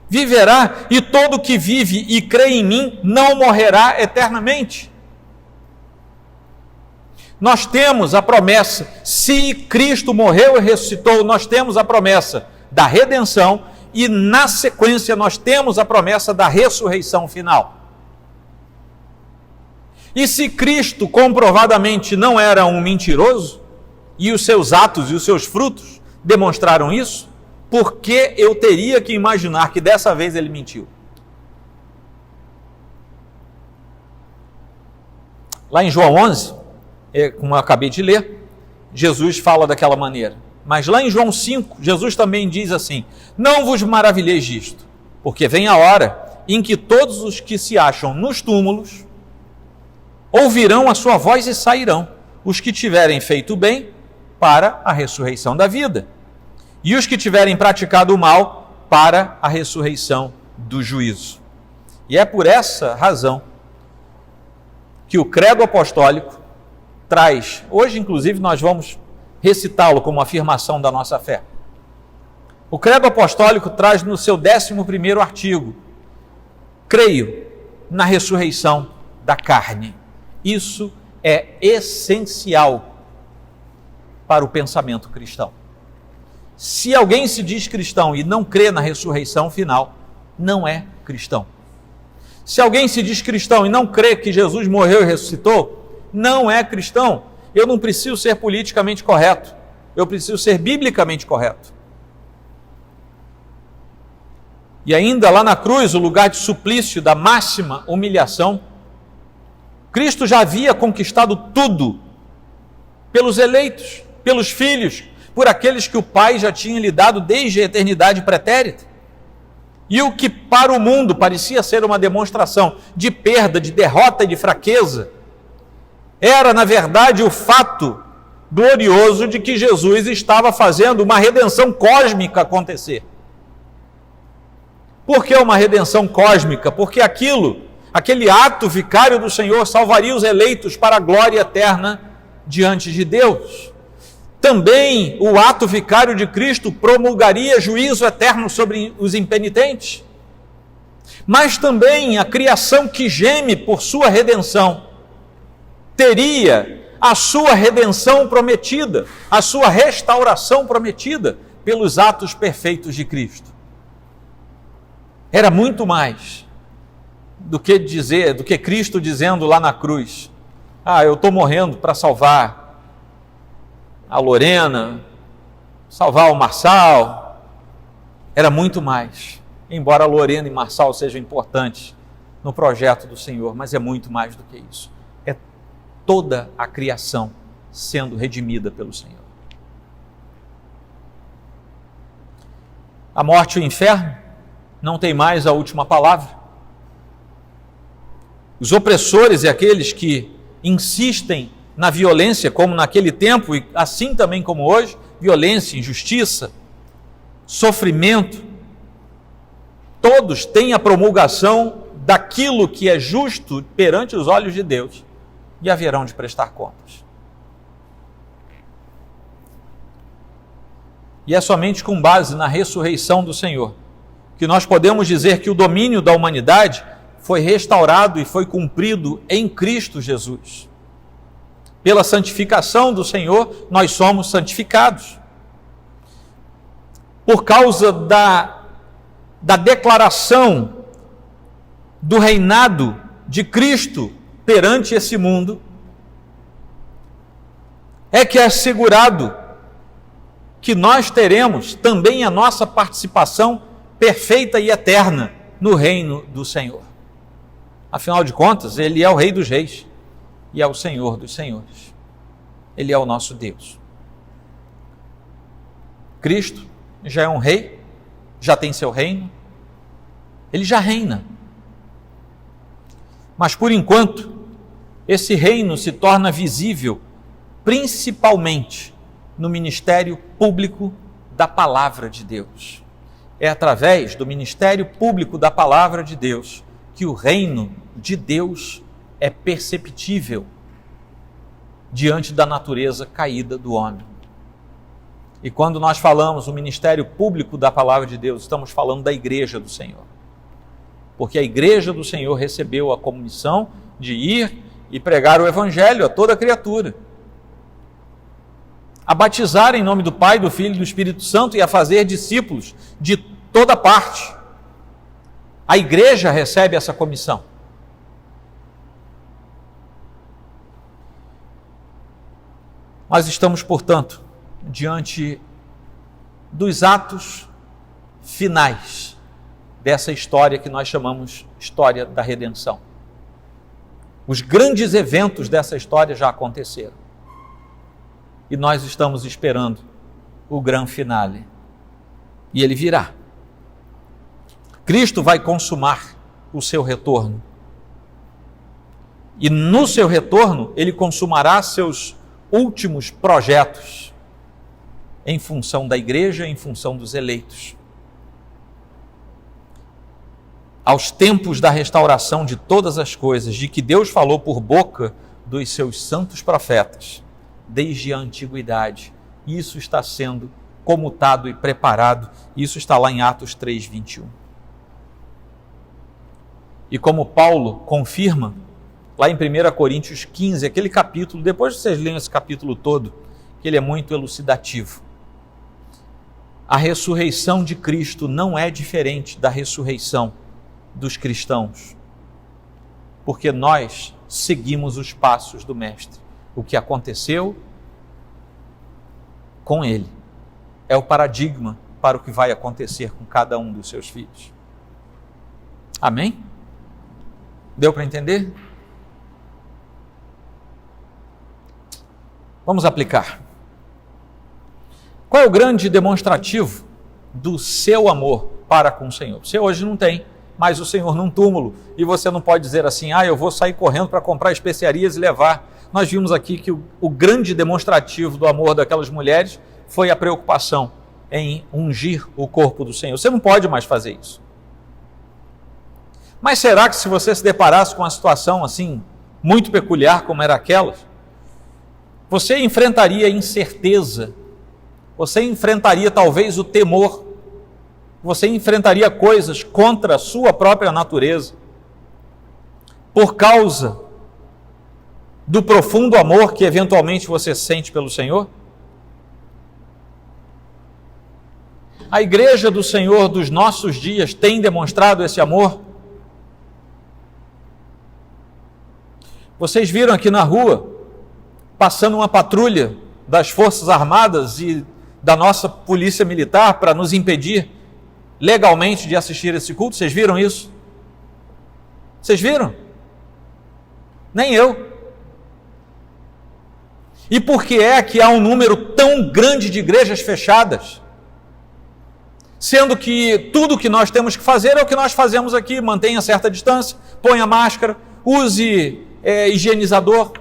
viverá, e todo que vive e crê em mim não morrerá eternamente. Nós temos a promessa, se Cristo morreu e ressuscitou, nós temos a promessa da redenção e na sequência nós temos a promessa da ressurreição final. E se Cristo comprovadamente não era um mentiroso, e os seus atos e os seus frutos demonstraram isso, por que eu teria que imaginar que dessa vez ele mentiu? Lá em João 11, como eu acabei de ler, Jesus fala daquela maneira. Mas lá em João 5, Jesus também diz assim: não vos maravilheis disto, porque vem a hora em que todos os que se acham nos túmulos ouvirão a sua voz e sairão, os que tiverem feito bem para a ressurreição da vida, e os que tiverem praticado o mal para a ressurreição do juízo. E é por essa razão que o credo apostólico traz, hoje inclusive nós vamos recitá-lo como afirmação da nossa fé. O credo apostólico traz no seu 11º artigo: creio na ressurreição da carne. Isso é essencial para o pensamento cristão. Se alguém se diz cristão e não crê na ressurreição final, não é cristão. Se alguém se diz cristão e não crê que Jesus morreu e ressuscitou, não é cristão. Eu não preciso ser politicamente correto, eu preciso ser biblicamente correto. E ainda lá na cruz, o lugar de suplício da máxima humilhação, Cristo já havia conquistado tudo pelos eleitos, pelos filhos, por aqueles que o Pai já tinha lhe dado desde a eternidade pretérita. E o que para o mundo parecia ser uma demonstração de perda, de derrota e de fraqueza, era, na verdade, o fato glorioso de que Jesus estava fazendo uma redenção cósmica acontecer. Por que uma redenção cósmica? Porque aquele ato vicário do Senhor salvaria os eleitos para a glória eterna diante de Deus. Também o ato vicário de Cristo promulgaria juízo eterno sobre os impenitentes. Mas também a criação que geme por sua redenção teria a sua redenção prometida, a sua restauração prometida pelos atos perfeitos de Cristo. Era muito mais do que Cristo dizendo lá na cruz: eu estou morrendo para salvar a Lorena, salvar o Marçal. Era muito mais, embora a Lorena e Marçal sejam importantes no projeto do Senhor, mas é muito mais do que isso. É toda a criação sendo redimida pelo Senhor. A morte e o inferno não tem mais a última palavra. Os opressores e aqueles que insistem na violência, como naquele tempo, e assim também como hoje, violência, injustiça, sofrimento, todos têm a promulgação daquilo que é justo perante os olhos de Deus e haverão de prestar contas. E é somente com base na ressurreição do Senhor que nós podemos dizer que o domínio da humanidade foi restaurado e foi cumprido em Cristo Jesus. Pela santificação do Senhor, nós somos santificados. Por causa da declaração do reinado de Cristo perante esse mundo, é que é assegurado que nós teremos também a nossa participação perfeita e eterna no reino do Senhor. Afinal de contas, Ele é o Rei dos Reis e é o Senhor dos Senhores. Ele é o nosso Deus. Cristo já é um rei, já tem seu reino, Ele já reina. Mas por enquanto, esse reino se torna visível principalmente no ministério público da Palavra de Deus. É através do ministério público da Palavra de Deus que o reino de Deus é perceptível diante da natureza caída do homem. E quando nós falamos o ministério público da Palavra de Deus, estamos falando da Igreja do Senhor. Porque a Igreja do Senhor recebeu a comissão de ir e pregar o Evangelho a toda criatura, a batizar em nome do Pai, do Filho e do Espírito Santo e a fazer discípulos de toda parte. A Igreja recebe essa comissão. Nós estamos, portanto, diante dos atos finais dessa história que nós chamamos história da redenção. Os grandes eventos dessa história já aconteceram. E nós estamos esperando o grande finale. E ele virá. Cristo vai consumar o seu retorno. E no seu retorno, ele consumará seus últimos projetos em função da igreja, em função dos eleitos. Aos tempos da restauração de todas as coisas, de que Deus falou por boca dos seus santos profetas, desde a antiguidade. Isso está sendo comutado e preparado. Isso está lá em Atos 3:21. E como Paulo confirma, lá em 1 Coríntios 15, aquele capítulo, depois que vocês leiam esse capítulo todo, que ele é muito elucidativo. A ressurreição de Cristo não é diferente da ressurreição dos cristãos, porque nós seguimos os passos do Mestre. O que aconteceu com ele é o paradigma para o que vai acontecer com cada um dos seus filhos. Amém? Deu para entender? Vamos aplicar. Qual é o grande demonstrativo do seu amor para com o Senhor? Você hoje não tem mais o Senhor num túmulo e você não pode dizer assim, eu vou sair correndo para comprar especiarias e levar. Nós vimos aqui que o grande demonstrativo do amor daquelas mulheres foi a preocupação em ungir o corpo do Senhor. Você não pode mais fazer isso. Mas será que se você se deparasse com uma situação assim, muito peculiar como era aquela, você enfrentaria a incerteza, você enfrentaria talvez o temor, você enfrentaria coisas contra a sua própria natureza, por causa do profundo amor que eventualmente você sente pelo Senhor? A Igreja do Senhor dos nossos dias tem demonstrado esse amor? Vocês viram aqui na rua, passando uma patrulha das Forças Armadas e da nossa Polícia Militar para nos impedir legalmente de assistir esse culto? Vocês viram isso? Vocês viram? Nem eu. E por que é que há um número tão grande de igrejas fechadas? Sendo que tudo o que nós temos que fazer é o que nós fazemos aqui, mantenha certa distância, ponha máscara, use higienizador.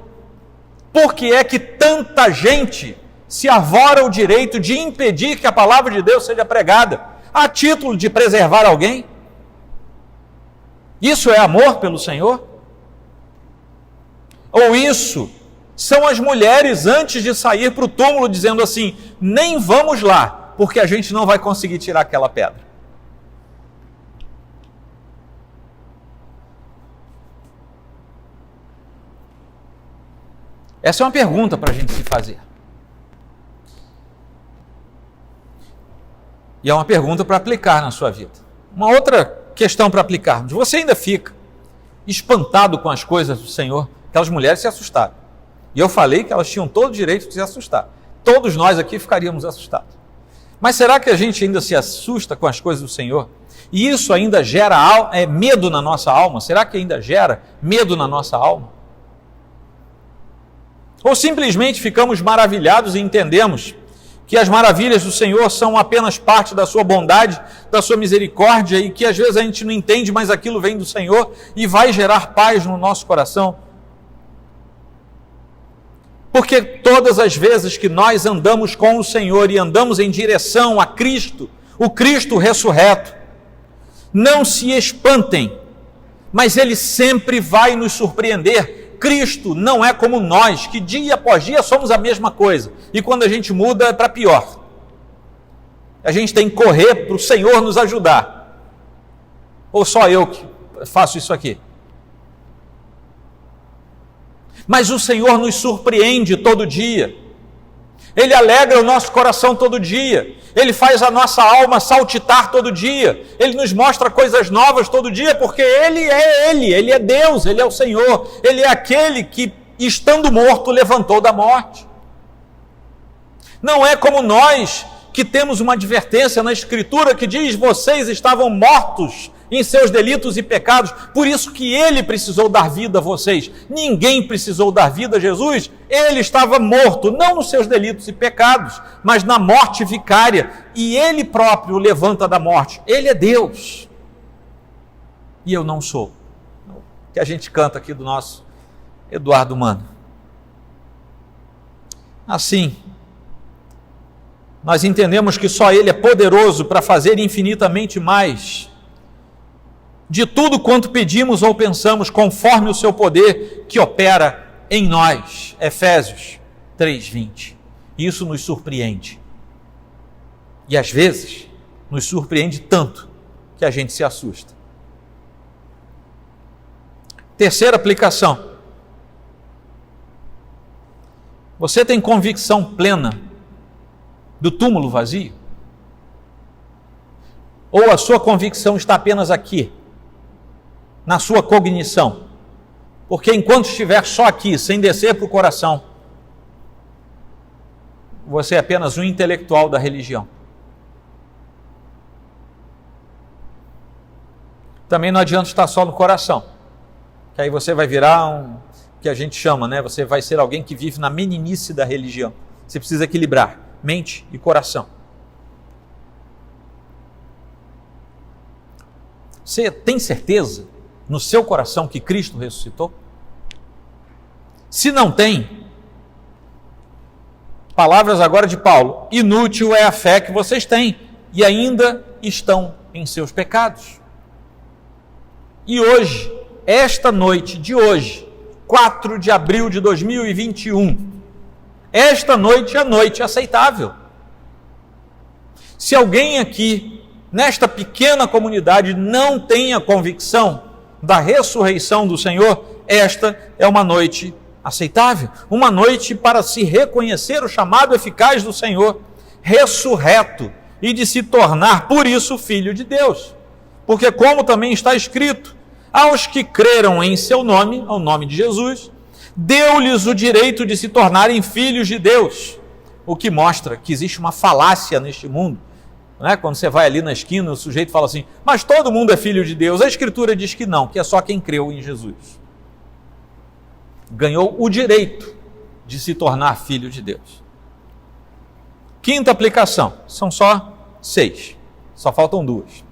Por que é que tanta gente se arvora o direito de impedir que a palavra de Deus seja pregada, a título de preservar alguém? Isso é amor pelo Senhor? Ou isso são as mulheres antes de sair para o túmulo dizendo assim, nem vamos lá, porque a gente não vai conseguir tirar aquela pedra? Essa é uma pergunta para a gente se fazer. E é uma pergunta para aplicar na sua vida. Uma outra questão para aplicarmos. Você ainda fica espantado com as coisas do Senhor? Aquelas mulheres se assustaram. E eu falei que elas tinham todo o direito de se assustar. Todos nós aqui ficaríamos assustados. Mas será que a gente ainda se assusta com as coisas do Senhor? E isso ainda gera medo na nossa alma? Será que ainda gera medo na nossa alma? Ou simplesmente ficamos maravilhados e entendemos que as maravilhas do Senhor são apenas parte da sua bondade, da sua misericórdia, e que às vezes a gente não entende, mas aquilo vem do Senhor e vai gerar paz no nosso coração? Porque todas as vezes que nós andamos com o Senhor e andamos em direção a Cristo, o Cristo ressurreto, não se espantem, mas Ele sempre vai nos surpreender. Cristo não é como nós, que dia após dia somos a mesma coisa, e quando a gente muda é para pior. A gente tem que correr para o Senhor nos ajudar. Ou só eu que faço isso aqui? Mas o Senhor nos surpreende todo dia. Ele alegra o nosso coração todo dia. Ele faz a nossa alma saltitar todo dia. Ele nos mostra coisas novas todo dia, porque Ele é Deus, Ele é o Senhor. Ele é aquele que, estando morto, levantou da morte. Não é como nós, que temos uma advertência na Escritura que diz: vocês estavam mortos em seus delitos e pecados, por isso que Ele precisou dar vida a vocês. Ninguém precisou dar vida a Jesus. Ele estava morto, não nos seus delitos e pecados, mas na morte vicária, e Ele próprio o levanta da morte. Ele é Deus, e eu não sou. Que a gente canta aqui do nosso Eduardo Mano. Assim, nós entendemos que só Ele é poderoso para fazer infinitamente mais de tudo quanto pedimos ou pensamos, conforme o seu poder que opera em nós. Efésios 3:20. Isso nos surpreende. E às vezes nos surpreende tanto que a gente se assusta. Terceira aplicação. Você tem convicção plena do túmulo vazio? Ou a sua convicção está apenas aqui, na sua cognição? Porque enquanto estiver só aqui, sem descer para o coração, você é apenas um intelectual da religião. Também não adianta estar só no coração, que aí você vai virar que a gente chama, né? Você vai ser alguém que vive na meninice da religião. Você precisa equilibrar mente e coração. Você tem certeza no seu coração que Cristo ressuscitou? Se não tem, palavras agora de Paulo: inútil é a fé que vocês têm e ainda estão em seus pecados. E hoje, esta noite de hoje, 4 de abril de 2021, esta noite é a noite aceitável. Se alguém aqui, nesta pequena comunidade, não tem a convicção da ressurreição do Senhor, esta é uma noite aceitável, uma noite para se reconhecer o chamado eficaz do Senhor, ressurreto, e de se tornar, por isso, filho de Deus. Porque, como também está escrito, aos que creram em seu nome, ao nome de Jesus, deu-lhes o direito de se tornarem filhos de Deus. O que mostra que existe uma falácia neste mundo. Não é? Quando você vai ali na esquina, o sujeito fala assim: mas todo mundo é filho de Deus. A Escritura diz que não, que é só quem creu em Jesus. Ganhou o direito de se tornar filho de Deus. Quinta aplicação, são só 6, só faltam 2.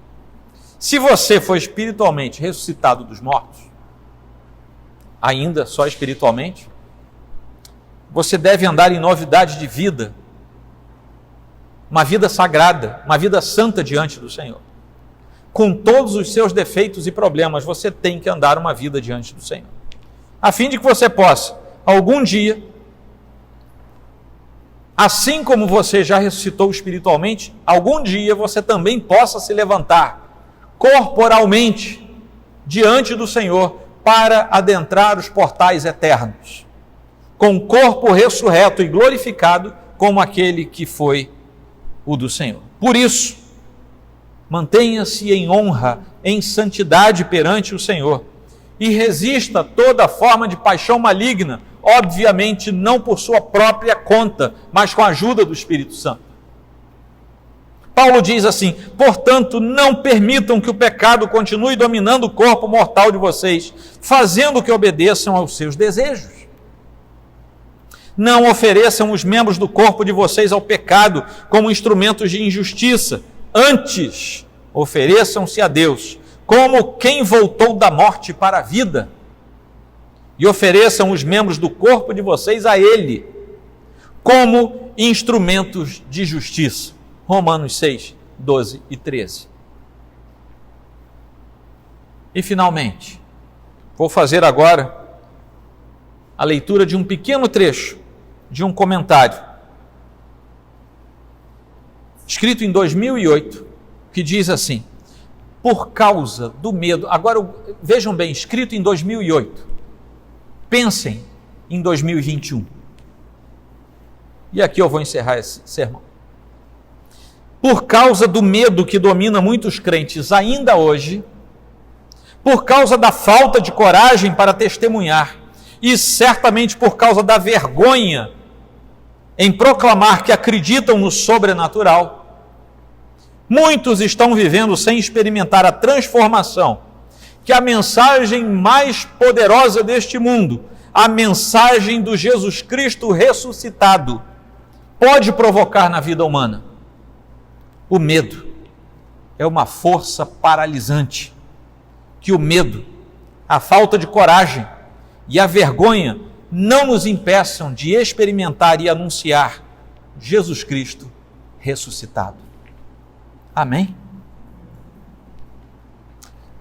Se você for espiritualmente ressuscitado dos mortos, ainda só espiritualmente, você deve andar em novidade de vida, uma vida sagrada, uma vida santa diante do Senhor. Com todos os seus defeitos e problemas, você tem que andar uma vida diante do Senhor, a fim de que você possa, algum dia, assim como você já ressuscitou espiritualmente, algum dia você também possa se levantar corporalmente diante do Senhor para adentrar os portais eternos. com corpo ressurreto e glorificado, como aquele que foi o do Senhor. Por isso, mantenha-se em honra, em santidade perante o Senhor, e resista a toda forma de paixão maligna, obviamente não por sua própria conta, mas com a ajuda do Espírito Santo. Paulo diz assim: portanto, não permitam que o pecado continue dominando o corpo mortal de vocês, fazendo que obedeçam aos seus desejos. Não ofereçam os membros do corpo de vocês ao pecado como instrumentos de injustiça. Antes, ofereçam-se a Deus como quem voltou da morte para a vida, e ofereçam os membros do corpo de vocês a Ele como instrumentos de justiça. Romanos 6, 12 e 13. E finalmente, vou fazer agora a leitura de um pequeno trecho de um comentário escrito em 2008, que diz assim: por causa do medo. Agora, vejam bem, escrito em 2008. Pensem em 2021. E aqui eu vou encerrar esse sermão. Por causa do medo que domina muitos crentes ainda hoje, por causa da falta de coragem para testemunhar, e certamente por causa da vergonha em proclamar que acreditam no sobrenatural, muitos estão vivendo sem experimentar a transformação que a mensagem mais poderosa deste mundo, a mensagem do Jesus Cristo ressuscitado, pode provocar na vida humana. O medo é uma força paralisante, que o medo, a falta de coragem e a vergonha não nos impeçam de experimentar e anunciar Jesus Cristo ressuscitado. Amém?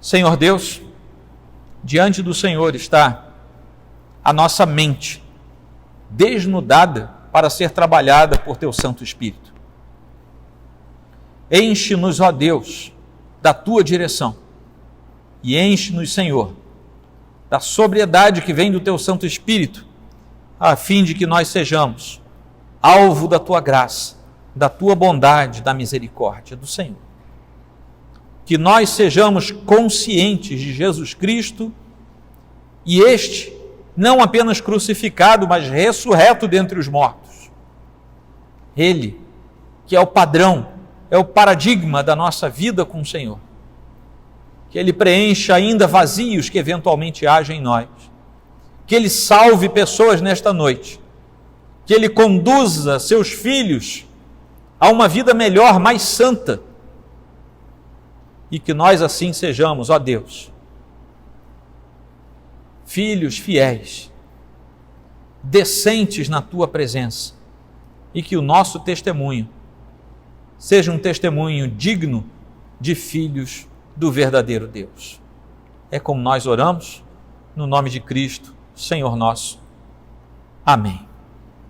Senhor Deus, diante do Senhor está a nossa mente desnudada para ser trabalhada por Teu Santo Espírito. Enche-nos, ó Deus, da Tua direção e enche-nos, Senhor, da sobriedade que vem do Teu Santo Espírito, a fim de que nós sejamos alvo da Tua graça, da Tua bondade, da misericórdia do Senhor. Que nós sejamos conscientes de Jesus Cristo e este, não apenas crucificado, mas ressurreto dentre os mortos. Ele, que é o padrão, é o paradigma da nossa vida com o Senhor. Que Ele preencha ainda vazios que eventualmente hajam em nós. Que Ele salve pessoas nesta noite. Que Ele conduza seus filhos a uma vida melhor, mais santa. E que nós assim sejamos, ó Deus, filhos fiéis, decentes na Tua presença. E que o nosso testemunho seja um testemunho digno de filhos do verdadeiro Deus. É como nós oramos, no nome de Cristo, Senhor nosso. Amém.